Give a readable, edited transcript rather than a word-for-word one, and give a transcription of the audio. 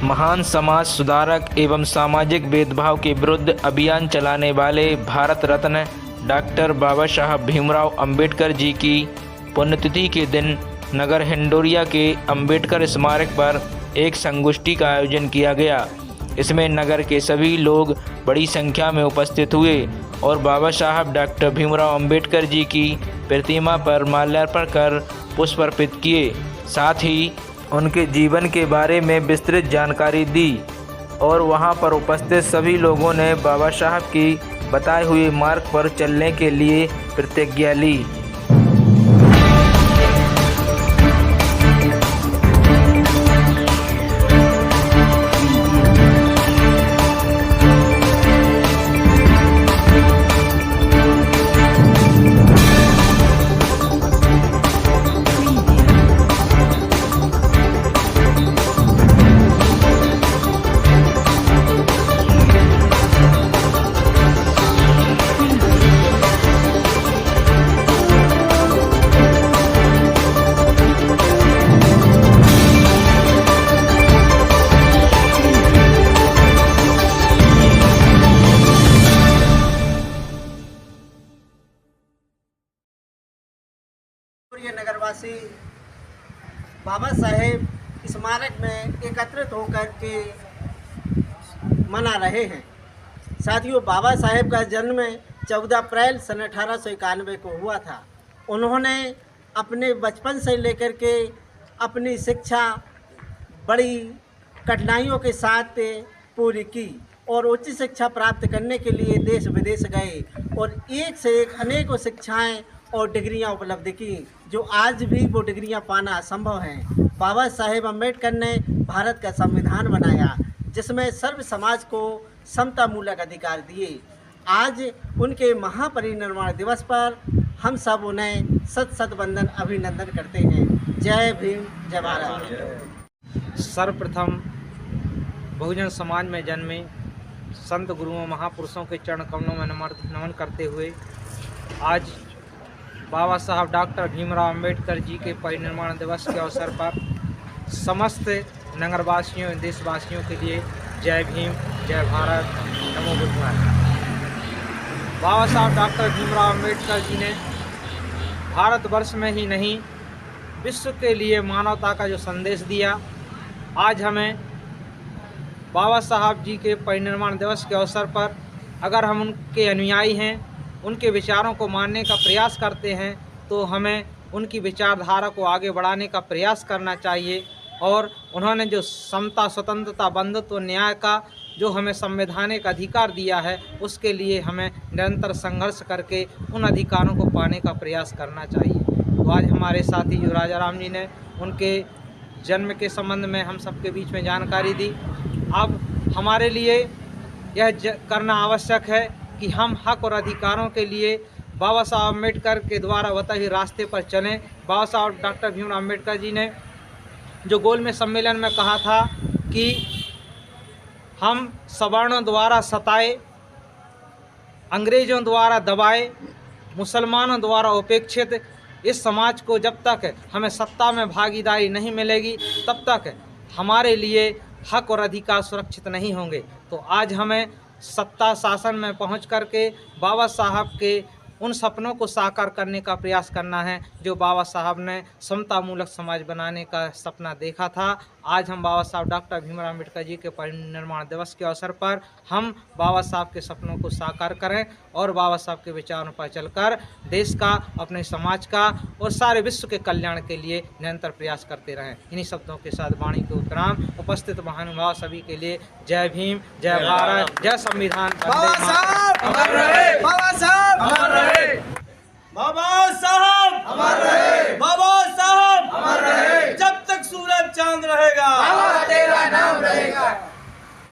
महान समाज सुधारक एवं सामाजिक भेदभाव के विरुद्ध अभियान चलाने वाले भारत रत्न डॉक्टर बाबा साहब भीमराव अंबेडकर जी की पुण्यतिथि के दिन नगर हिंडोरिया के अंबेडकर स्मारक पर एक संगोष्ठी का आयोजन किया गया। इसमें नगर के सभी लोग बड़ी संख्या में उपस्थित हुए और बाबा साहब डॉक्टर भीमराव अंबेडकर जी की प्रतिमा पर माल्यार्पण कर पुष्प अर्पित किए। साथ ही उनके जीवन के बारे में विस्तृत जानकारी दी और वहां पर उपस्थित सभी लोगों ने बाबा साहब की बताए हुए मार्ग पर चलने के लिए प्रतिज्ञा ली। ये नगरवासी बाबा साहेब स्मारक में एकत्रित होकर के मना रहे हैं। साथियों, बाबा साहेब का जन्म 14 अप्रैल सन 1891 को हुआ था। उन्होंने अपने बचपन से लेकर के अपनी शिक्षा बड़ी कठिनाइयों के साथ पूरी की और उच्च शिक्षा प्राप्त करने के लिए देश विदेश गए और एक से एक अनेकों शिक्षाएं और डिग्रियां उपलब्ध की, जो आज भी वो डिग्रियां पाना असंभव है। बाबा साहेब अम्बेडकर ने भारत का संविधान बनाया जिसमें सर्व समाज को समता मूलक अधिकार दिए। आज उनके महापरिनिर्वाण दिवस पर हम सब उन्हें सत सत वंदन अभिनंदन करते हैं। जय भीम, जय भारत। सर्वप्रथम बहुजन समाज में जन्मे संत गुरुओं महापुरुषों के चरण कमलों में नमन करते हुए आज बाबा साहब डॉक्टर भीमराव अंबेडकर जी के परिनिर्वाण दिवस के अवसर पर समस्त नगरवासियों देशवासियों के लिए जय भीम, जय भारत, नमो बुद्धाय। बाबा साहब डॉक्टर भीमराव अंबेडकर जी ने भारतवर्ष में ही नहीं विश्व के लिए मानवता का जो संदेश दिया, आज हमें बाबा साहब जी के परिनिर्वाण दिवस के अवसर पर अगर हम उनके अनुयायी हैं, उनके विचारों को मानने का प्रयास करते हैं, तो हमें उनकी विचारधारा को आगे बढ़ाने का प्रयास करना चाहिए। और उन्होंने जो समता, स्वतंत्रता, बंधुत्व, न्याय का जो हमें संवैधानिक अधिकार दिया है, उसके लिए हमें निरंतर संघर्ष करके उन अधिकारों को पाने का प्रयास करना चाहिए। तो आज हमारे साथी जो राजा राम जी ने उनके जन्म के संबंध में हम सबके बीच में जानकारी दी। अब हमारे लिए यह करना आवश्यक है कि हम हक और अधिकारों के लिए बाबा साहब अम्बेडकर के द्वारा बताए हुए रास्ते पर चलें। बाबा साहब डॉक्टर भीमराव अम्बेडकर जी ने जो गोलमेज सम्मेलन में कहा था कि हम सवर्णों द्वारा सताए, अंग्रेज़ों द्वारा दबाए, मुसलमानों द्वारा उपेक्षित इस समाज को जब तक हमें सत्ता में भागीदारी नहीं मिलेगी, तब तक हमारे लिए हक और अधिकार सुरक्षित नहीं होंगे। तो आज हमें सत्ता शासन में पहुंच करके बाबा साहब के उन सपनों को साकार करने का प्रयास करना है जो बाबा साहब ने समता मूलक समाज बनाने का सपना देखा था। आज हम बाबा साहब डॉक्टर भीमराव अम्बेडकर जी के परिनिर्वाण दिवस के अवसर पर हम बाबा साहब के सपनों को साकार करें और बाबा साहब के विचारों पर चलकर देश का, अपने समाज का और सारे विश्व के कल्याण के लिए निरंतर प्रयास करते रहें। इन्हीं शब्दों के साथ वाणी को उत्तराम उपस्थित महानुभाव सभी के लिए जय भीम, जय भारत, जय संविधान।